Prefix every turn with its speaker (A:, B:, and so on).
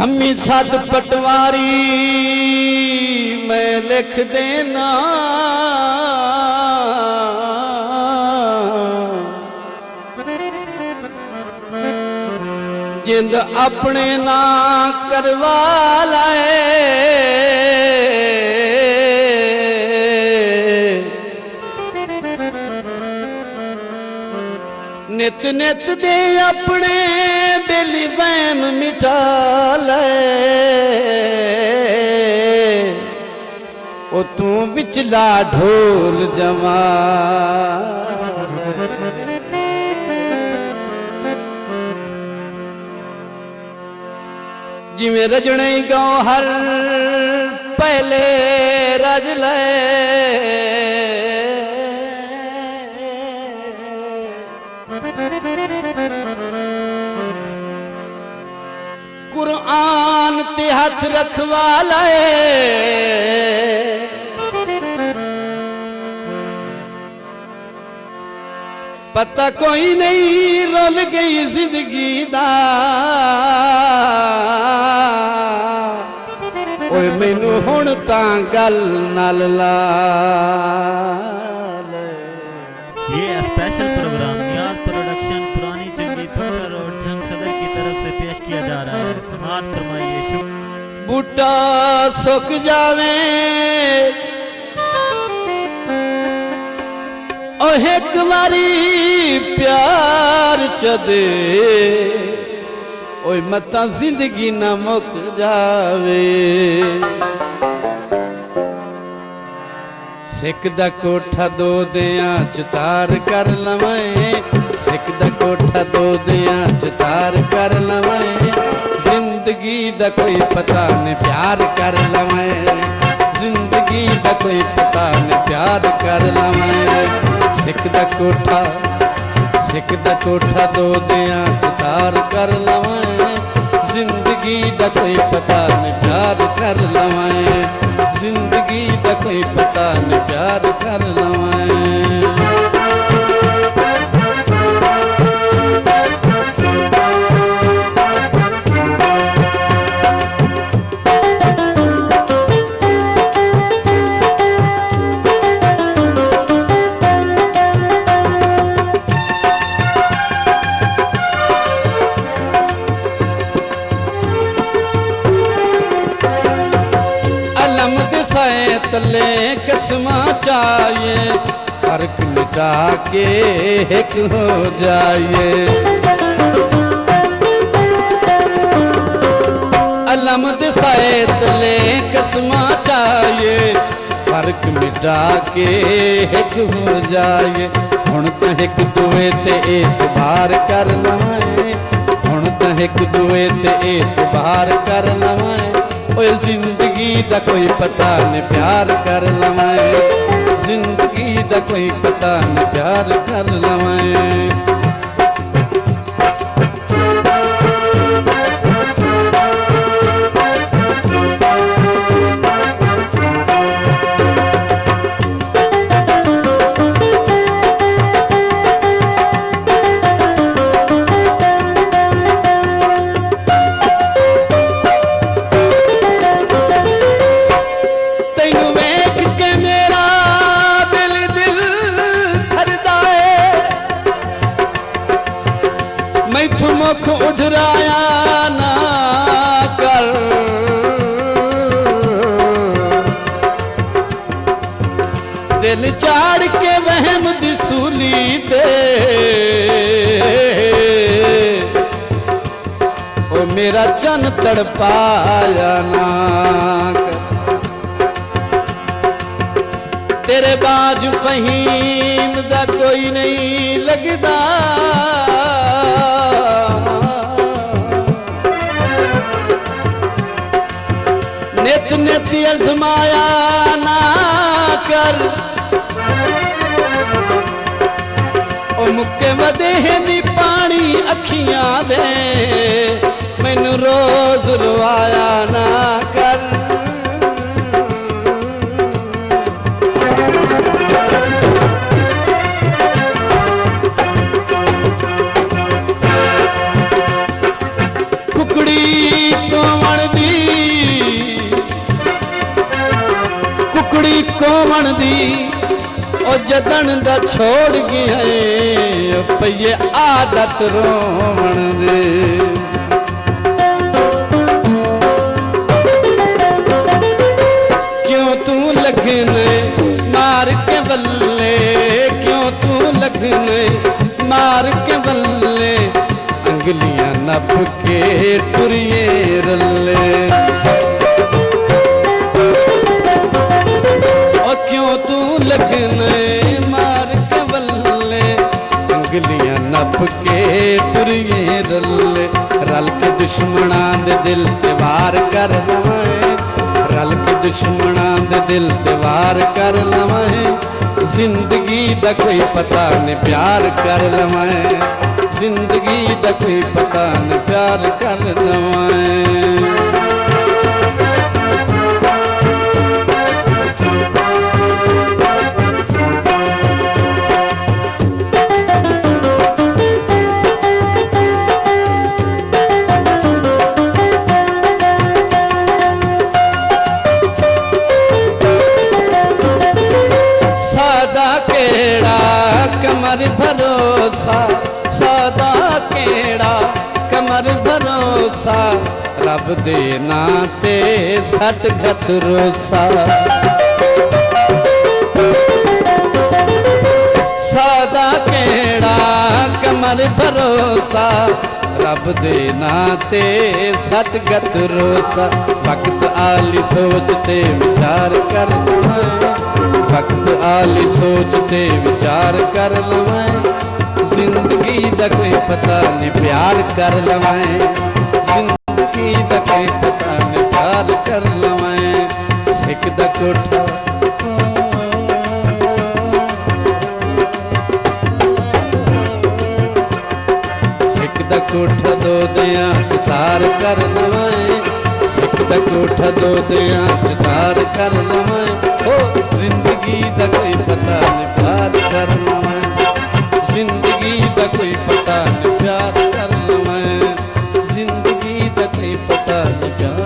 A: धम्मी सद पटवारी मैं लिख देना, जिंद अपने ना करवा लाए, नित नित दे अपने बेली वहम मिटा ले, ओ तू विचला ढोल जमा जिमें रजने गाँव हर पहले रज ले, कुरान ते हाथ रखवा लाए, पता कोई नहीं रुल गई जिंदगी दा, ओए मैनू हुण तां गल नाल ला।
B: ये स्पेशल प्रोग्राम नियाज प्रोडक्शन पुरानी चंगी भट्टा रोड जंग सदर की तरफ से पेश किया जा रहा है। समाअत फरमाइए।
A: बूटा सुख जावे ओ एक बारी प्यार चदे, ओए मता जिंदगी ना मुक जावे। सिख दा कोठा दो दियां च तार कर लवें, सिख दा कोठा दो दियां च तार कर लवें, जिंदगी दा कोई पता नहीं प्यार कर लवें, जिंदगी दा कोई पता नहीं प्यार कर लवें। सिख दा कोठा दो दियां च तार कर लवें, जिंदगी दा कोई पता नहीं प्यार कर लवें, जिंदगी दा कोई पता नहीं प्यार कर लवें। तले कसमा चाहिए, फर्क मिटा के एक हो जाइए। अलम दिसाए तले कसमा चाहिए, फर्क मिटा के एक हो जाइए। हुण तो एक दुए ते एतबार कर लवें, हुण तो एक दुए ते एतबार कर लवें, ओए जिंदगी दा कोई पता नहीं प्यार कर लवें, जिंदगी दा कोई पता नहीं प्यार कर लवें। मुख उठराया ना कर, दिल चाड़ के वहम दी सूली दे, ओ मेरा चन तड़पाया ना कर। तेरे बाजू फहीम दा कोई नहीं लगदा, नित नित अजमाया ना कर, ओ मुक्के वदे नी पानी अखियां दे, मैनू रोज रुआया ना कर। कुकड़ी कोवण दी ओ जदन दा छोड़ गया ओ पईए आदत रोवण दे। क्यों तू लगने मार के बल्ले, क्यों तू लगने मार के बल्ले, अंगलियां नप के टुरिए रल्ले। ओ क्यों तू लगने मार के बल्ले, अंगलियां नप के टुरिए रल्ले। रल के दुश्मनां दे दिल ते वार कर लवां, रल के दुश्मनां दे दिल ते वार कर लवां। जिंदगी दा कोई पता नहीं प्यार कर लवां, जिंदगी दा कोई पता नहीं प्यार कर लवां। कमर भरोसा सदा केड़ा कमर भरोसा, रब दे नाते सट गत रोसा। सदा केड़ा कमर भरोसा, रब दे नाते सट गत रोसा। वक्त आली सोच ते विचार कर लवां, वक्त आली सोच ते विचार कर लवां। जिंदगी दा कोई पता नहीं प्यार कर लवां, जिंदगी दा कोई पता नहीं प्यार कर लवां। सिख दा कोठा सिख दा कोठा दो दियां च तार कर लवां, सिख दा कोठा दो दियां च तार कर लवां। ओ जिंदगी दा कोई पता नहीं प्यार कर लवां, जिंदगी दा कोई पता नहीं प्यार कर लवां, जिंदगी दा कोई पता नहीं प्यार